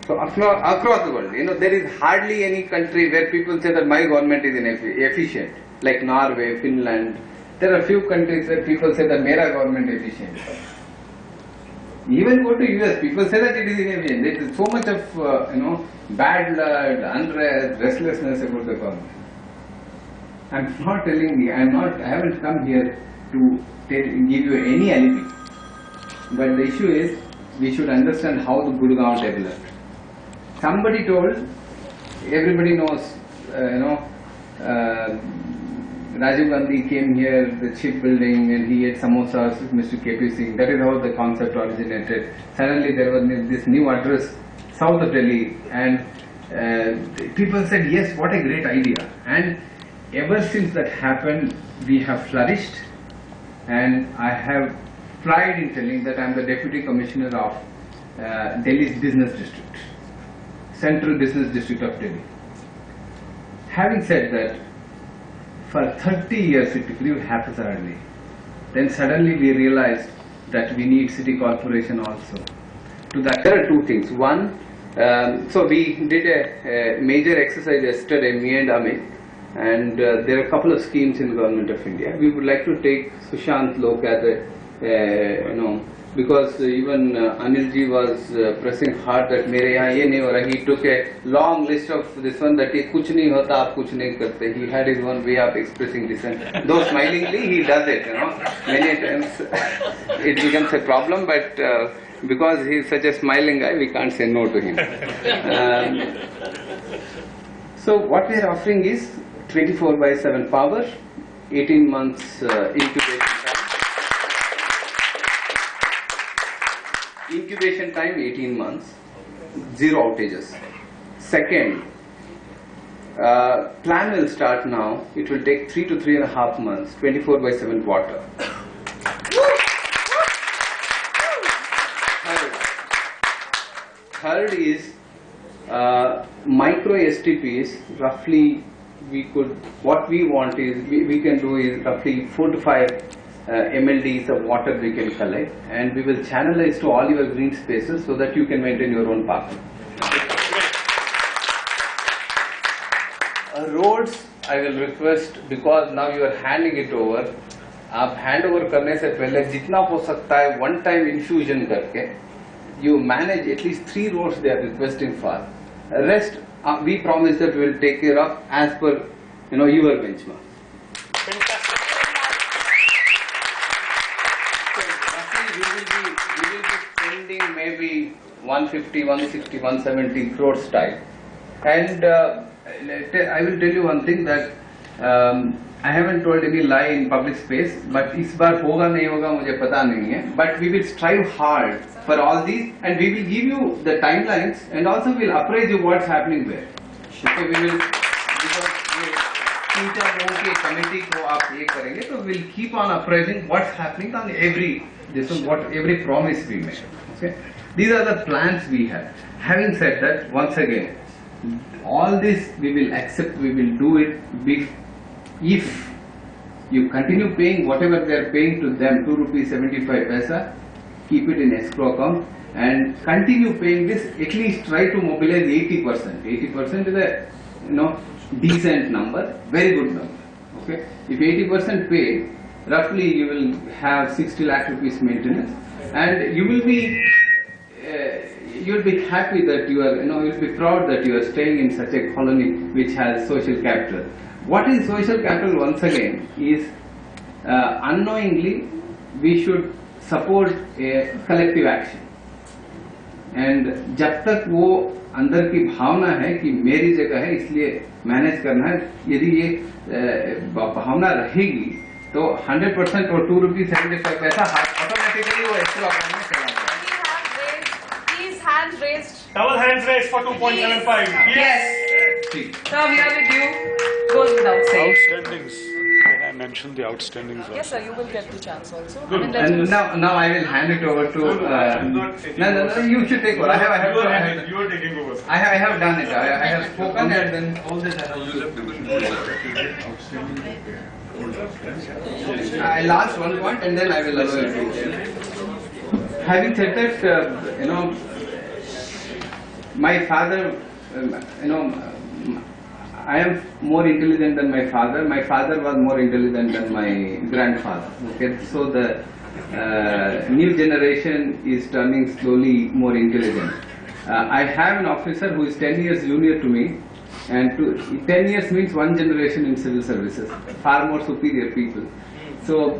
So across the world, there is hardly any country where people say that my government is efficient, like Norway, Finland. There are few countries where people say that mera government is efficient. Even go to US, people say that it is inefficient. There is so much of bad blood, unrest, restlessness about the government. I'm not telling you, I haven't come here to give you any alibi. But the issue is, we should understand how the Gurgaon developed. Somebody told, everybody knows, Rajiv Gandhi came here, the shipbuilding, and he ate samosas with Mr. KP Singh. That is how the concept originated. Suddenly there was this new address, south of Delhi, and people said, yes, what a great idea. And ever since that happened, we have flourished, and I have pride in telling that I am the Deputy Commissioner of Delhi's Business District, Central Business District of Delhi. Having said that, for 30 years it grew haphazardly. Then suddenly we realized that we need city corporation also. To that, there are two things. One, so we did a major exercise yesterday, me and Amit, and there are a couple of schemes in Government of India. We would like to take Sushant Lok as a, because even Anilji was pressing hard that mere yahan ye nahi ho raha. He took a long list of this one that ye kuch nahi hota, aap kuch nahi karte. He had his own way of expressing dissent. Though smilingly he does it, Many times it becomes a problem, but because he is such a smiling guy, we can't say no to him. So what we are offering is 24/7 power, 18 months incubation time. Incubation time 18 months, 0 outages. Second, plan will start now. It will take 3 to 3.5 months, 24/7 water. Third is micro STPs. Roughly, what we want is, we can do is roughly 4 to 5 MLDs of water we can collect, and we will channelize to all your green spaces so that you can maintain your own park. Roads, I will request, because now you are handing it over, आप hand over करने से पहले जितना हो सकता है one time infusion करके, you manage at least 3 roads they are requesting for. Rest, we promise that we will take care of as per your benchmark. Maybe 150, 160, 170 crores type. And I will tell you one thing, that I haven't told any lie in public space, but इस बार होगा नहीं होगा मुझे पता नहीं है. But we will strive hard for all these, and we will give you the timelines, and also we will apprise you what's happening there. Okay, we will, because 3-4 लोगों की committee को आप ये करेंगे, तो we will keep on apprising what's happening on every promise we make. Okay, these are the plans we have. Having said that, once again, all this we will accept, we will do it if you continue paying whatever they are paying to them, ₹2.75, keep it in escrow account and continue paying this. At least try to mobilize 80%. 80% is a decent number, very good number. Okay, if 80% pay, roughly you will have 60 lakh rupees maintenance, and you will be happy that you are, you will be proud that you are staying in such a colony which has social capital. What is social capital? Once again, is unknowingly we should support a collective action, and जब तक वो अंदर की भावना है कि मेरी जगह है इसलिए मैनेज करना है, यदि ये भावना रहेगी तो 100% और ₹2.75 ऑटोमेटिकली वो एक्स्ट्रा अकाउंट में चला जाएगा. Please, hands raised. Double hands raised for 2.75. Yes. Sir, we are with you. Goes without saying. Outstandings. Can I mention the outstandings? Yes, sir. You will get the chance also. Good. And now I will hand it over to. No, you should take over. I have. You are taking over. I have done it. I have spoken, and then all this I have. I'll ask one point and then I will allow you to. Having said that, my father, I am more intelligent than my father. My father was more intelligent than my grandfather. Okay, so the new generation is turning slowly more intelligent. I have an officer who is 10 years junior to me, and 10 years means one generation in civil services, far more superior people. So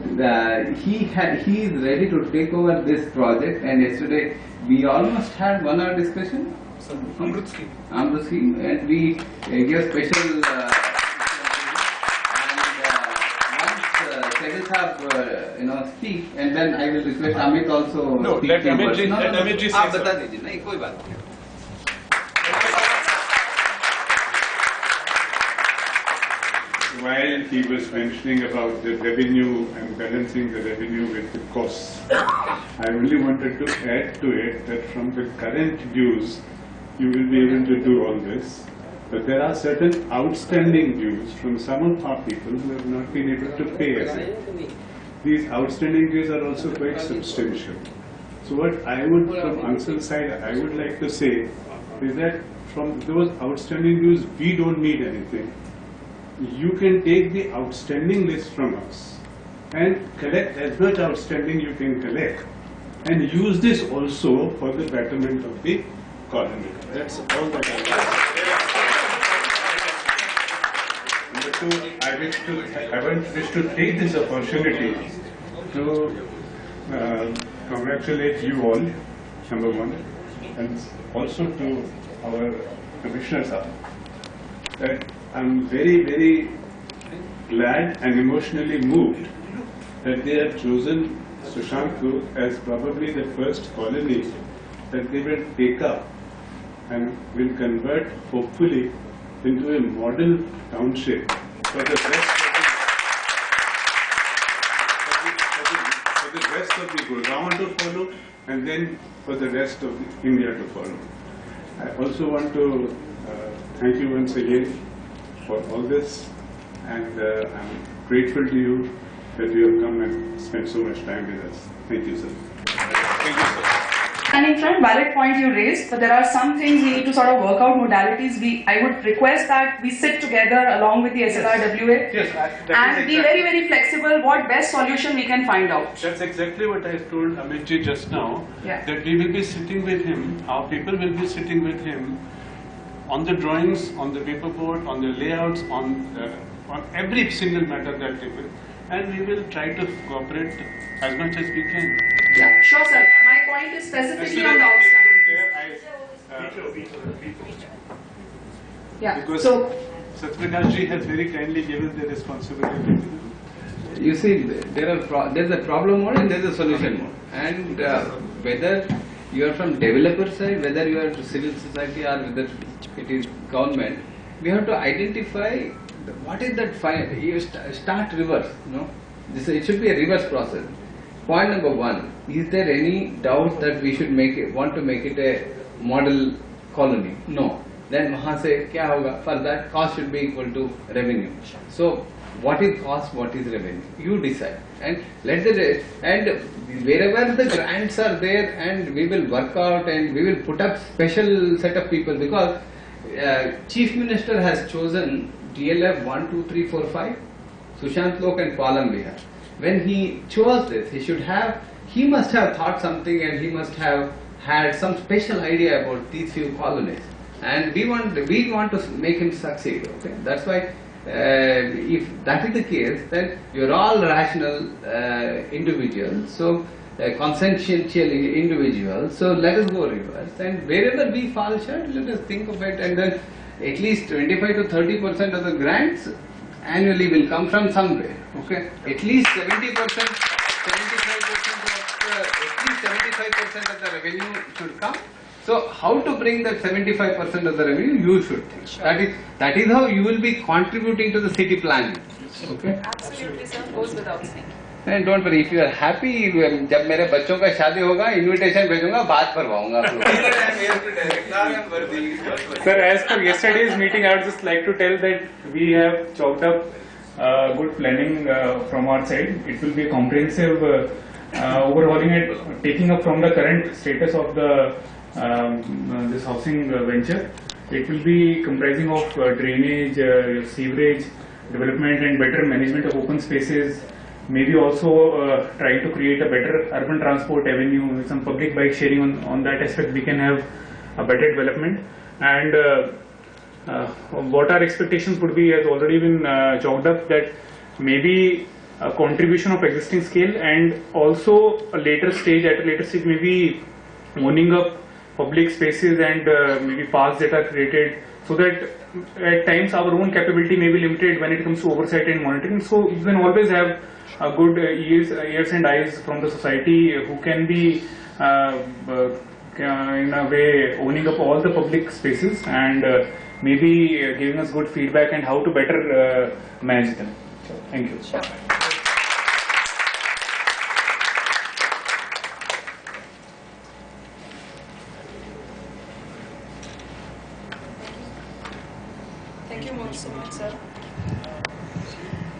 he is ready to take over this project, and yesterday we almost had 1 hour discussion. Amrut scheme, and we give special and once Sehgal speak, and then I will request Amit also. No, speak let few Amit words. ji, let Amit ji say आप something. बता दीजिए, नहीं कोई बात नहीं. While he was mentioning about the revenue and balancing the revenue with the costs, I only wanted to add to it that from the current dues, you will be able to do all this. But there are certain outstanding dues from some of our people who have not been able to pay as yet. These outstanding dues are also quite substantial. So what I would, from Ansel's side, I would like to say is that from those outstanding dues, we don't need anything. You can take the outstanding list from us and collect as much outstanding you can collect and use this also for the betterment of the colony. That's all that Number two, I wish to take this opportunity to congratulate you all, number one, and also to our commissioners that I'm very, very glad and emotionally moved that they have chosen Sushantpur as probably the first colony that they will take up and will convert, hopefully, into a model township for the rest of the Gurgaon to follow, and then for the rest of India to follow. I also want to thank you once again for all this, and I'm grateful to you that you have come and spent so much time with us. Thank you, sir. Thank you, sir. And in front, valid point you raised, but there are some things we need to sort of work out modalities. I would request that we sit together along with the SLRWA and be very, very flexible what best solution we can find out. That's exactly what I told Amit ji just now, that we will be sitting with him, our people will be sitting with him on the drawings, on the paperboard, on the layouts, on every single matter that they will, and we will try to cooperate as much as we can. Yeah, sure, sir. My point is specifically on the outstanding. Yeah. Because So, Satyaprakash ji has very kindly given the responsibility to you. You see, there's a problem mode and there's a solution mode, and whether you are from developer side, whether you are civil society, or whether it is government, we have to identify what is that. You start reverse. It should be a reverse process. Point number one: is there any doubt that we should want to make it a model colony? No. Then वहाँ से क्या होगा? For that, cost should be equal to revenue. So what is cost? What is revenue? You decide, and let and wherever the grants are there, and we will work out, and we will put up special set of people, because Chief Minister has chosen DLF 1, 2, 3, 4, 5, Sushant Lok and Palam Bihar. When he chose this, he must have thought something, and he must have had some special idea about these few colonies. And we want to make him succeed. Okay, that's why. If that is the case, then you're all rational individuals, so consciential individuals. So let us go reverse, and wherever we fall short, let us think of it, and then at least 25 to 30% of the grants annually will come from somewhere. Okay, at least 70%, 75% of the revenue should come. So how to bring that 75% of the revenue, you should think. Sure. That is how you will be contributing to the city planning. Okay? absolutely, sir. Goes without saying. And don't worry, if you are happy, जब मेरे बच्चों का शादी होगा, invitation भेजूंगा, बात करवाऊंगा आप लोग. Sir, as per yesterday's meeting, I would just like to tell that we have chalked up good planning from our side. It will be comprehensive overhauling it, taking up from the current status of the this housing venture. It will be comprising of drainage, sewerage, development and better management of open spaces, maybe also trying to create a better urban transport avenue with some public bike sharing on that aspect. We can have a better development, and what our expectations would be has already been chalked up, that maybe a contribution of existing scale and also a later stage, maybe owning up public spaces and maybe parks that are created, so that at times our own capability may be limited when it comes to oversight and monitoring. So you can always have a good ears and eyes from the society who can be in a way owning up all the public spaces and maybe giving us good feedback and how to better manage them. So, thank you. Sure. Thank you so much, sir.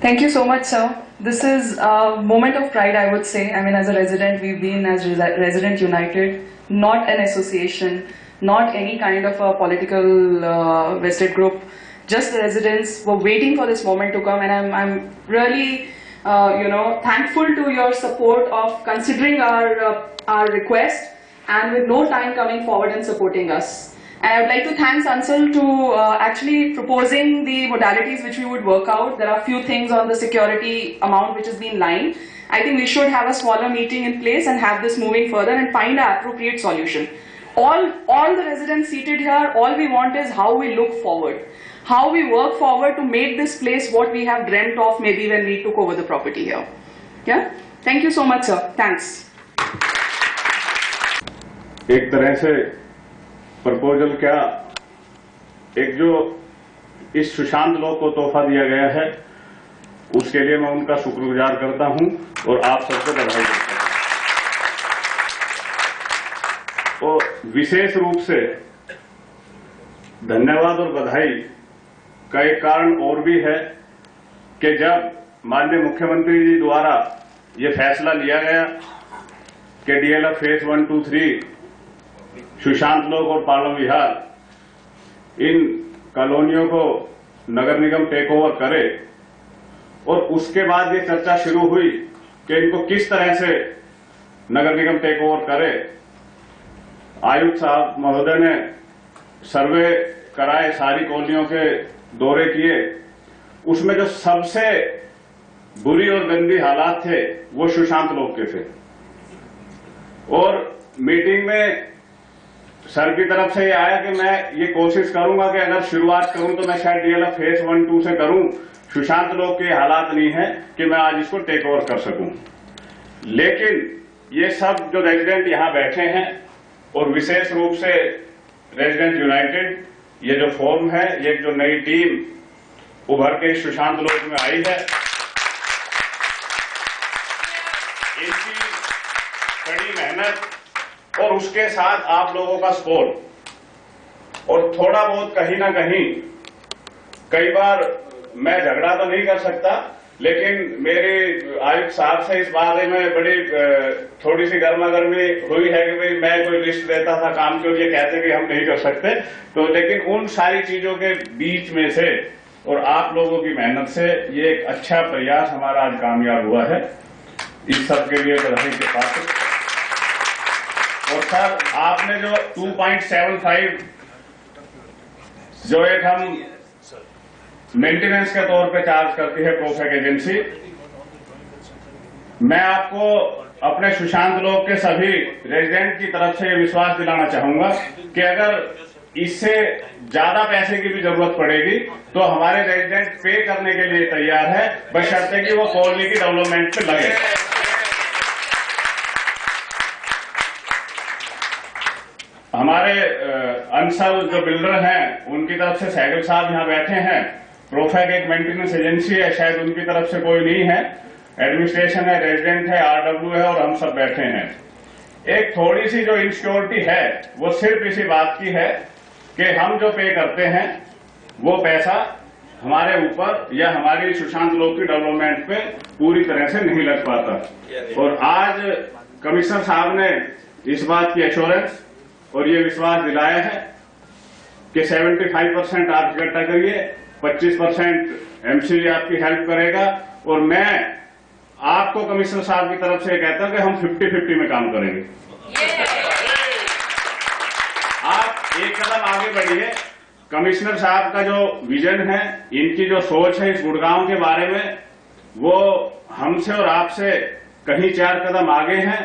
Thank you so much, sir. This is a moment of pride, I would say. I mean, as a resident, we've been as Resident United, not an association, not any kind of a political vested group. Just the residents were waiting for this moment to come, and I'm really, thankful to your support of considering our request, and with no time coming forward and supporting us. And I would like to thank Sansal to actually proposing the modalities which we would work out. There are a few things on the security amount which has been lined. I think we should have a smaller meeting in place and have this moving further and find an appropriate solution. All the residents seated here, all we want is how we look forward. How we work forward to make this place what we have dreamt of maybe when we took over the property here. Yeah? Thank you so much, sir. Thanks. एक तरह से proposal क्या, एक जो इस सुशांत लोग को तोहफा दिया गया है उसके लिए मैं उनका शुक्रगुजार करता हूं और आप सबको बधाई देता हूं। और विशेष रूप से धन्यवाद और बधाई का एक कारण और भी है कि जब माननीय मुख्यमंत्री जी द्वारा ये फैसला लिया गया कि डीएलएफ फेज 1, 2, 3 सुशांत लोक और पालम विहार इन कॉलोनियों को नगर निगम टेक ओवर करे, और उसके बाद ये चर्चा शुरू हुई कि इनको किस तरह से नगर निगम टेक ओवर करे। आयुक्त साहब महोदय ने सर्वे कराए, सारी कॉलोनियों के दौरे किए, उसमें जो सबसे बुरी और गंदी हालात थे वो सुशांत लोक के थे। और मीटिंग में सर की तरफ से ये आया कि मैं ये कोशिश करूंगा कि अगर शुरुआत करूं तो मैं शायद डीएलएफ फेज 1, 2 से करूं, सुशांत लोक के हालात नहीं है कि मैं आज इसको टेक ओवर कर सकूं। लेकिन ये सब जो रेजिडेंट यहां बैठे हैं और विशेष रूप से रेजिडेंट यूनाइटेड, ये जो फोरम है, ये जो नई टीम उभर के सुशांत लोक में आई है, इनकी कड़ी मेहनत और उसके साथ आप लोगों का सपोर्ट और थोड़ा बहुत कहीं ना कहीं, कई बार मैं झगड़ा तो नहीं कर सकता, लेकिन मेरे आयुक्त साहब से इस बारे में बड़ी थोड़ी सी गर्मागर्मी हुई है कि भाई मैं कोई लिस्ट देता था काम के और ये कहते कि हम नहीं कर सकते। तो लेकिन उन सारी चीजों के बीच में से और आप लोगों की मेहनत से ये एक अच्छा प्रयास हमारा आज कामयाब हुआ है। इस सब के लिए बधाई के पात्र। और सर, आपने जो 2.75 जो एक हम मेंटेनेंस के तौर पे चार्ज करती है प्रोफेक एजेंसी, मैं आपको अपने सुशांत लोक के सभी रेजिडेंट की तरफ से विश्वास दिलाना चाहूंगा कि अगर इससे ज्यादा पैसे की भी जरूरत पड़ेगी तो हमारे रेजिडेंट पे करने के लिए तैयार है, बशर्ते कि वो कॉलोनी की डेवलपमेंट पे लगे। हमारे अंसल जो बिल्डर हैं उनकी तरफ से सहगल साहब यहाँ बैठे हैं। प्रोफेक एक मेंटेनेंस एजेंसी है, शायद उनकी तरफ से कोई नहीं है, एडमिनिस्ट्रेशन है, रेजिडेंट है, आरडब्ल्यू है और हम सब बैठे हैं। एक थोड़ी सी जो इनसिक्योरिटी है वो सिर्फ इसी बात की है कि हम जो पे करते हैं वो पैसा हमारे ऊपर या हमारी सुशांत लोक की डेवलपमेंट पे पूरी तरह से नहीं लग पाता। और आज कमिश्नर साहब ने इस बात की एश्योरेंस और ये विश्वास दिलाया है कि 75% आप इकट्ठा करिए, 25% एमसीजी आपकी हेल्प करेगा, और मैं आपको कमिश्नर साहब की तरफ से कहता हूं कि हम 50-50 में काम करेंगे। आप एक कदम आगे बढ़िए। कमिश्नर साहब का जो विजन है, इनकी जो सोच है इस गुड़गांव के बारे में, वो हमसे और आपसे कहीं 4 कदम आगे हैं।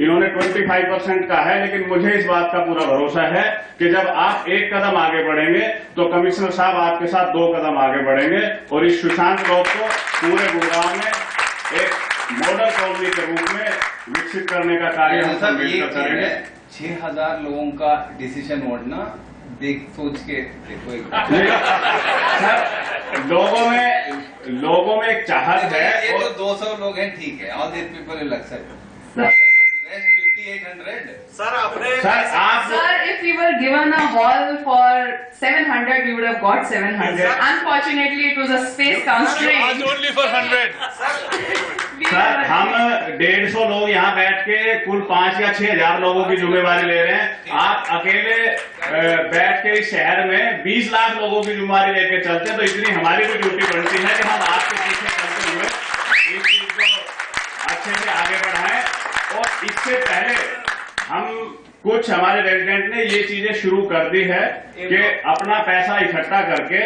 इन्होंने 25% का है, लेकिन मुझे इस बात का पूरा भरोसा है कि जब आप 1 कदम आगे बढ़ेंगे तो कमिश्नर साहब आपके साथ 2 कदम आगे बढ़ेंगे, और इस सुशांत रोड को पूरे गुड़गांव में एक मॉडल कॉलोनी के रूप में विकसित करने का कार्य हम मिलकर करेंगे। 6000 लोगों का डिसीजन ओढ़ना देख सोच के देखो। लोगों में एक चाहत है। ये तो 200 लोग हैं, ठीक है, all this people will accept. 5800 Sir, if we were given a hall for 700, we would have got 700. Unfortunately, it was a space constraint. only for 100. Sir, हम 150 लोग यहाँ बैठ के कुल 5 या 6,000 लोगों की जिम्मेवारी ले रहे हैं। आप अकेले बैठ के इस शहर में 20 लाख लोगों की जिम्मेवारी लेके चलते हैं, तो इतनी हमारी भी ड्यूटी बनती है कि हम आपके पीछे चलते हुए इस चीज को अच्छे से आगे बढ़ाएं। और इससे पहले हम कुछ हमारे रेजिडेंट ने ये चीजें शुरू कर दी है कि अपना पैसा इकट्ठा करके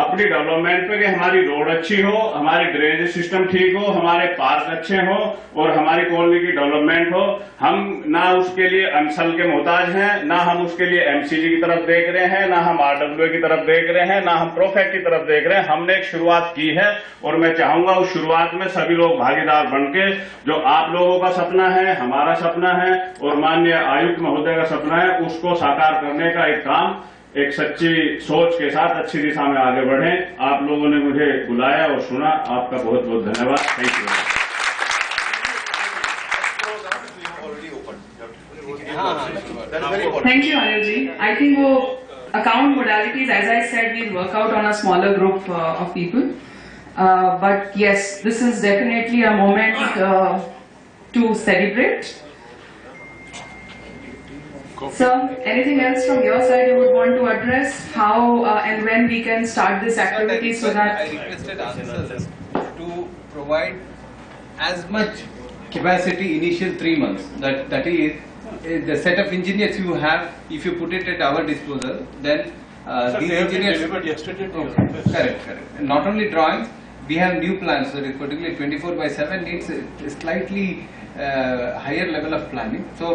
अपनी डेवलपमेंट पे, कि हमारी रोड अच्छी हो, हमारी ड्रेनेज सिस्टम ठीक हो, हमारे पार्क अच्छे हो और हमारी कॉलोनी की डेवलपमेंट हो। हम ना उसके लिए अंसल के मोहताज हैं, ना हम उसके लिए एमसीजी की तरफ देख रहे हैं, ना हम आरडब्ल्यूए की तरफ देख रहे हैं, ना हम प्रोफेक्ट की तरफ देख रहे हैं। हमने एक शुरुआत की है और मैं चाहूंगा उस शुरुआत में सभी लोग भागीदार बनके, जो आप लोगों का सपना है, हमारा सपना है और माननीय आयुक्त महोदय का सपना है, उसको साकार करने का एक काम एक सच्ची सोच के साथ अच्छी दिशा में आगे बढ़ें। आप लोगों ने मुझे बुलाया और सुना, आपका बहुत बहुत धन्यवाद। Thank you. Thank you, Anil ji. I think wo account modalities, as I said, we'll work out on a smaller group of people. But yes, this is definitely a moment to celebrate. Sir, anything else from your side you would want to address? How and when we can start this activity so that... I requested Ansel to provide as much capacity initial 3 months. That is the set of engineers you have. If you put it at our disposal, then these engineers delivered yesterday. Correct. And not only drawings, we have new plans. So particularly 24/7 needs a slightly higher level of planning. So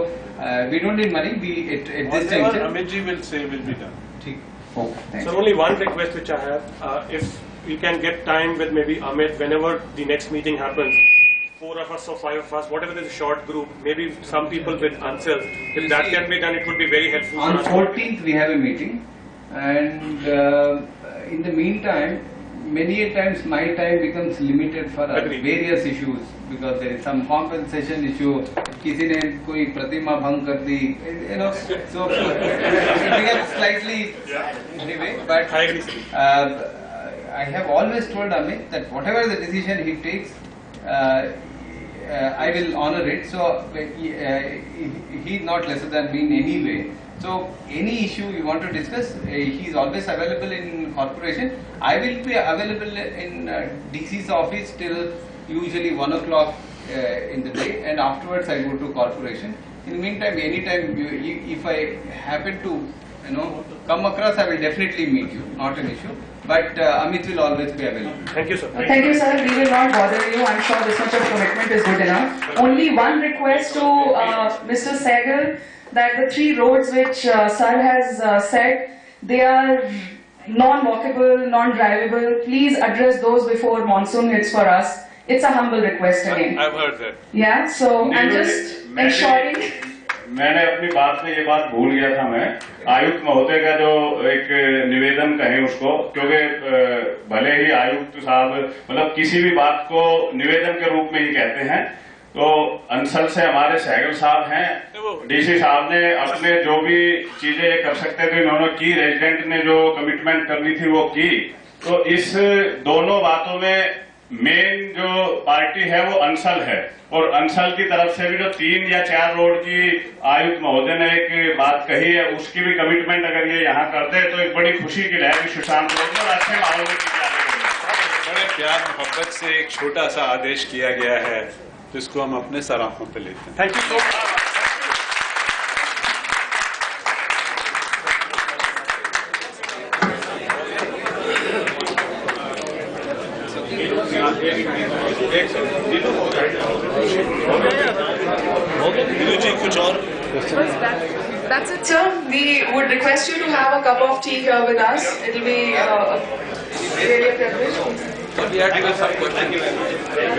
we don't need money. We at this juncture. Amit ji will say will be done. Okay, thanks. So only one request which I have, if we can get time with maybe Amit whenever the next meeting happens, 4 of us or 5 of us, whatever is a short group, maybe some people with Ansel, if that can be done, it would be very helpful. On for us. 14th we have a meeting, and in the meantime, many a times my time becomes limited for Agreed. various issues, because there is some compensation issue. किसी ने कोई प्रतिमा भंग कर दी, so it becomes slightly anyway. But I agree, sir. I have always told Amit that whatever the decision he takes, I will honor it. So he is not lesser than me in any way. So any issue you want to discuss, he is always available in corporation. I will be available in DC's office till usually 1 o'clock in the day, and afterwards I go to corporation. In the meantime, anytime if I happen to come across, I will definitely meet you. Not an issue. But Amit will always be available. Thank you, sir. Thank you, sir. We will not bother you. I'm sure this much of commitment is good enough. Only one request to Mr. Sehgal, that the 3 roads which sir has said, they are non-walkable, non-drivable. Please address those before monsoon hits for us. It's a humble request again. I've heard that. Yeah, so I'm just ensuring. मैंने अपनी बात में ये बात भूल गया था। मैं आयुक्त महोदय का जो एक निवेदन कहें उसको, क्योंकि भले ही आयुक्त साहब मतलब किसी भी बात को निवेदन के रूप में ही कहते हैं, तो अंसल से हमारे सहगल साहब हैं, डीसी साहब ने अपने जो भी चीजें कर सकते थे इन्होंने की, रेजिडेंट ने जो कमिटमेंट करनी थी वो की। तो इस दोनों बातों में मेन जो पार्टी है वो अंसल है, और अंसल की तरफ से भी जो 3 या 4 रोड की आयुक्त महोदय ने एक बात कही है, उसकी भी कमिटमेंट अगर ये यहाँ कर दे तो एक बड़ी खुशी की लहर भी सुशांत रोड में और अच्छे माहौल में की जाएगी। बड़े प्यार मोहब्बत से एक छोटा सा आदेश किया गया है, जिसको हम अपने सराहों पे लेते हैं। Thank you so much. जी कुछ और? That's it, sir. We would request you to have a cup of tea here with us. It will be really a privilege. We had some question. We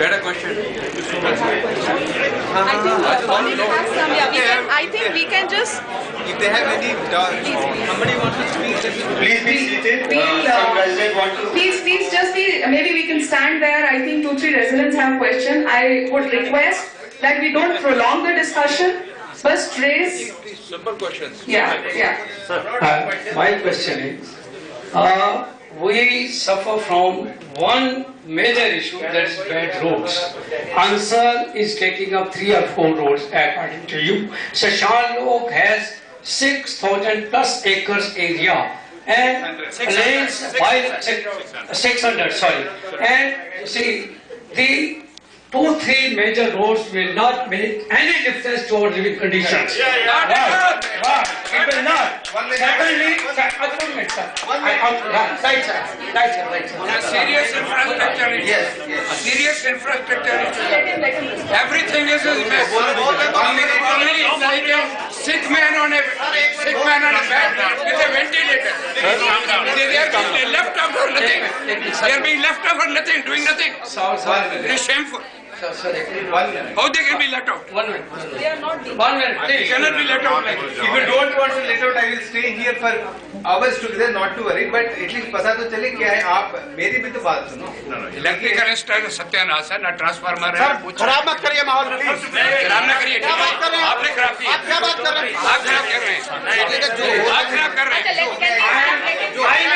had a question. I think we can just. If they have any, somebody wants to speak. Please be seated. Some resident want to. Please just be. Maybe we can stand there. I think 2-3 residents have question. I would request that we don't prolong the discussion. First raise. Simple questions. Yeah. My question is, we suffer from one major issue, that is bad roads. Ansal is taking up 3 or 4 roads according to you. Shashanlok has 6,000 plus acres area and lanes 600, sorry. And you see, the 2-3 major roads will not make any difference to our living conditions. It will not. Secondly, A serious infrastructure issue. Yes. A serious infrastructure issue. Everything is a mess. Only it's like a sick man on a bed with a ventilator. They are being left out for nothing. They are being left out for nothing, doing nothing. It is shameful. How they can be let out? 1 minute. They cannot be let out like If you don't want to let out, I will stay here for hours together, not to worry. But at least पता तो चले क्या है, आप मेरी भी तो बात सुनो. इलेक्ट्रिकल इंस्टॉल सत्यानाश है, ना ट्रांसफार्मर है. खराब मत करिए माहौल प्लीज. खराब ना करिए. आपने खराब किया. क्या बात कर रहे हैं? आप खराब कर रहे हैं. आप खराब कर रहे हैं.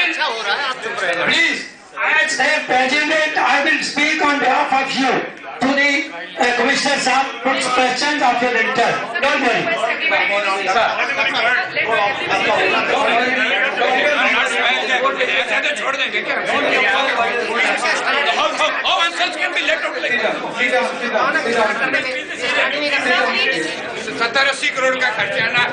अच्छा हो रहा है, आप चुप रहे. Please, as a president, I will speak on behalf of you to the commissioner sir, put questions of your inter. Don't worry. ऐसा तो छोड़ देंगे क्या? How answers can be let out like that? 70-80 crore का खर्चा ना.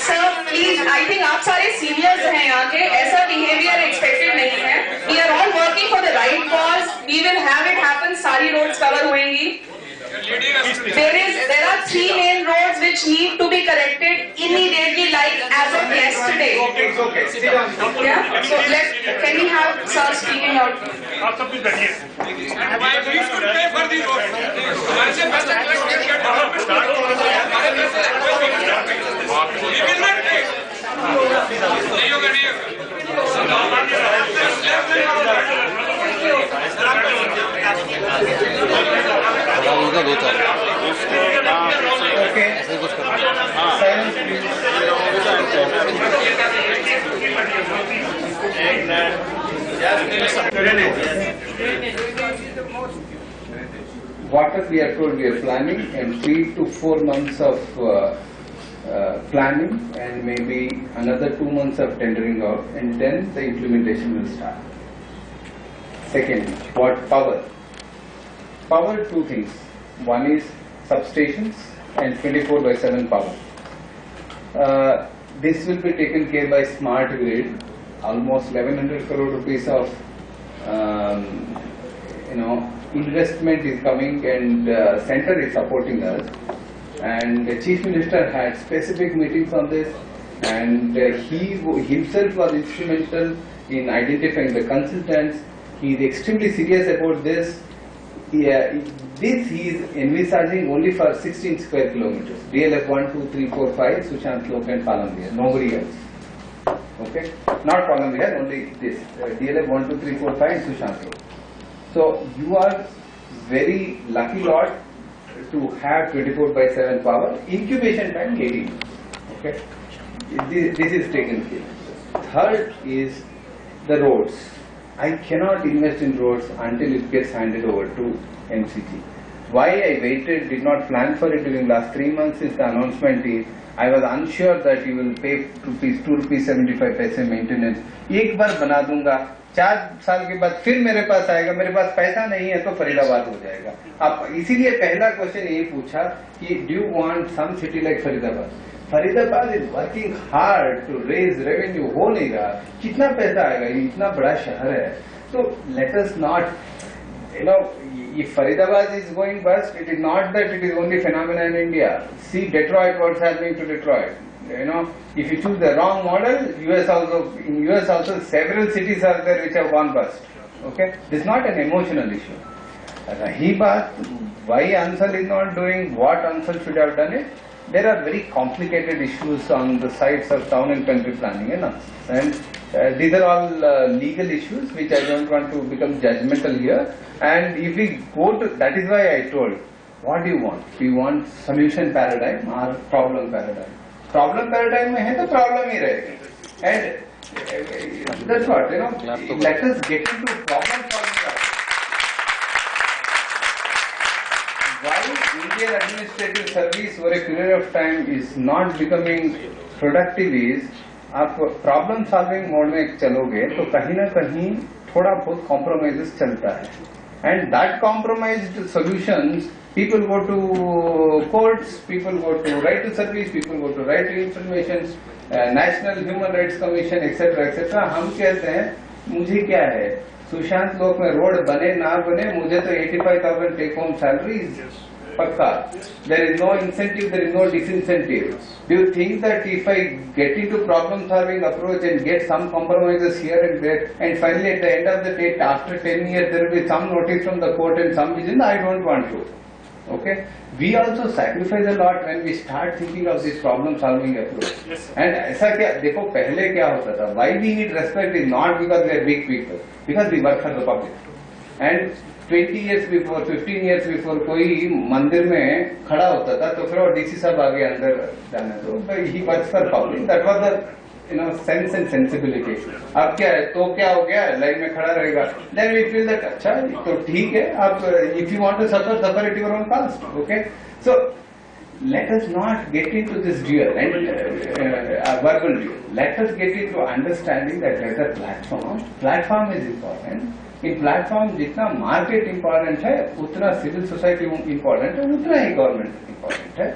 Sir, please, I think आप सारे seniors हैं यहाँ के, ऐसा behavior expected नहीं है. We are all working for the right cause. We will have it happen. सारी roads cover होंगी. There are 3 main roads which need to be corrected immediately, like as of yesterday. Okay. Sit down. Yeah. So can we have sir speaking out? Why we should pay for the road? हमारे से पैसा collect करके हमारे पैसे we will not pay. नहीं होगा. Water, we are told we are planning, and 3 to 4 months of planning, and maybe another 2 months of tendering out, and then the implementation will start. Second, what power? Power, 2 things. One is substations and 24/7 power. This will be taken care by smart grid. Almost 1100 crore rupees of investment is coming, and center is supporting us. And the Chief Minister had specific meetings on this, and he himself was instrumental in identifying the consultants. He is extremely serious about this. This he is envisaging only for 16 square kilometers. DLF 1, 2, 3, 4, 5, Sushant-Lok and Palam Vihar. Nobody else. Okay? Not Palam Vihar, only this. DLF 1, 2, 3, 4, 5 and Sushant-Lok. So you are very lucky lot to have 24/7 power. Incubation time 18. Okay? This is taken care. Third is the roads. I cannot invest in roads until it gets handed over to MCG. Why I waited, did not plan for it during last 3 months since the announcement is, I was unsure that you will pay ₹2.75 maintenance. एक बार बना दूंगा, 4 साल के बाद फिर मेरे पास आएगा, मेरे पास पैसा नहीं है तो फरीदाबाद हो जाएगा. आप इसीलिए पहला क्वेश्चन ये पूछा कि do you want some city like Faridabad? Faridabad is working hard to raise revenue, हो नहीं रहा. कितना पैसा आएगा? ये इतना बड़ा शहर है. So let us not, you know, if Faridabad is going bust, it is not that it is only phenomena in India. See Detroit, what's happening to Detroit. You know, if you choose the wrong model, in US also several cities are there which have gone bust. Okay, this is not an emotional issue. Rahi baat, why Ansal is not doing what Ansal should have done it? There are very complicated issues on the sides of town and country planning and these are all legal issues which I don't want to become judgmental here. And if we go to, that is why I told, what do you want? Do you want solution paradigm or problem paradigm? Problem paradigm में है तो problem ही रहेगा. And that's what, you know, let us get into problem solving. Why Indian administrative service over a period of time is not becoming productive is, आप problem solving mode में चलोगे तो कहीं ना कहीं थोड़ा बहुत कॉम्प्रोमाइजेस चलता है. And that compromised solutions, people go to courts, people go to right to service, people go to right to information, National Human Rights Commission, etc. etc. हम कहते हैं मुझे क्या है, सुशांत लोक में रोड बने ना बने, मुझे तो 85,000 टेक होम सैलरी पक्का. There is no incentive, there is no disincentive. Do you think that if I get into problem solving approach and get some compromises here and there, and finally at the end of the day, after 10 years, there will be some notice from the court and some vision, I don't want to. Okay? We also sacrifice a lot when we start thinking of this problem solving approach. Yes, and ऐसा क्या, देखो पहले क्या होता था, why we need respect is not because we are big people, because we work for the public. And 20 years before, 15 years before कोई मंदिर में खड़ा होता था तो फिर वो डीसी साहब आगे अंदर जाने दो, he works for public. That was the, you know, sense and sensibility. अब क्या है, तो क्या हो गया, लाइन में खड़ा रहेगा. Then we feel that अच्छा तो ठीक है, आप if you want to suffer at your own cost. Okay, so let us not get into this duel and verbal duel. Let us get into understanding that there is a platform. Platform is important. In platform जितना market important है, उतना civil society important है, उतना ही government important है.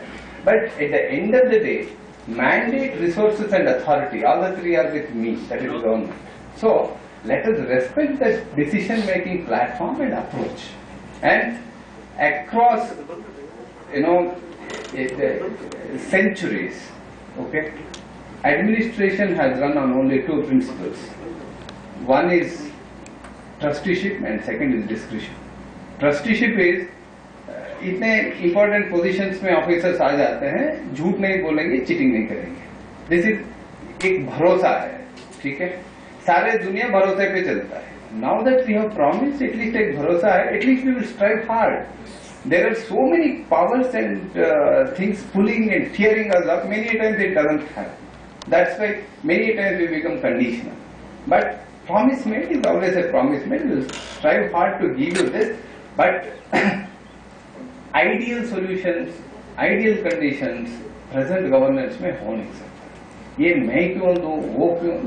But at the end of the day, mandate, resources and authority, all the three are with me, that is government. So let us respect the decision making platform and approach. And across, you know, centuries, okay, administration has run on only two principles. One is trusteeship and second is discretion. Trusteeship is इतने important positions में officers आ जाते हैं, झूठ नहीं बोलेंगे, cheating नहीं करेंगे. This is एक भरोसा है, ठीक है, सारे दुनिया भरोसे पे चलता है. Now that we have promised, at least एक भरोसा है, at least we will strive hard. There are so many powers and things pulling and tearing us up. Many times it doesn't happen. That's why many times we become conditional. But promise made is always a promise made. We will strive hard to give you this, but ideal solutions, ideal conditions, present governance में हो नहीं सकता. ये मैं क्यों दूं, वो क्यों,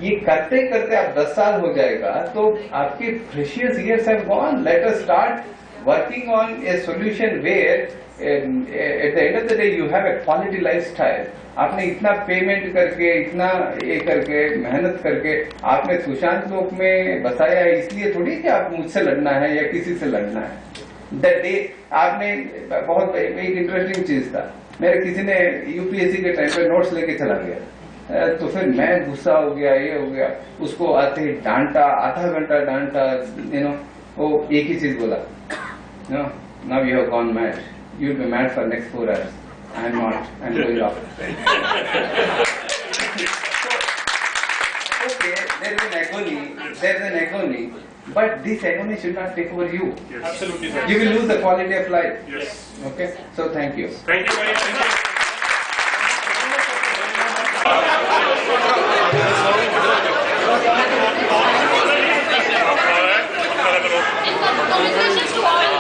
ये करते करते आप 10 साल हो जाएगा तो आपके precious years have gone. Let us start working on a solution where at the end of the day you have a quality lifestyle. आपने इतना पेमेंट करके, इतना ये करके, मेहनत करके आपने सुशांत लोक में बसाया है, इसलिए थोड़ी कि आप मुझसे लड़ना है या किसी से लड़ना है. आपने बहुत एक इंटरेस्टिंग चीज था, मेरे किसी ने यूपीएससी के टाइम पे नोट्स लेके चला गया, तो फिर मैं गुस्सा हो गया, ये हो गया, उसको आते ही डांटा, आधा घंटा डांटा, यू नो, वो एक ही चीज बोला, no, now you have gone mad, you will be mad for next 4 hours. I am not. I am going off. Okay, there is an agony. There is an agony, but this agony should not take over you. Yes. Absolutely. Sir. You will lose the quality of life. Yes. Okay. So thank you. Thank you very much. Congratulations to all.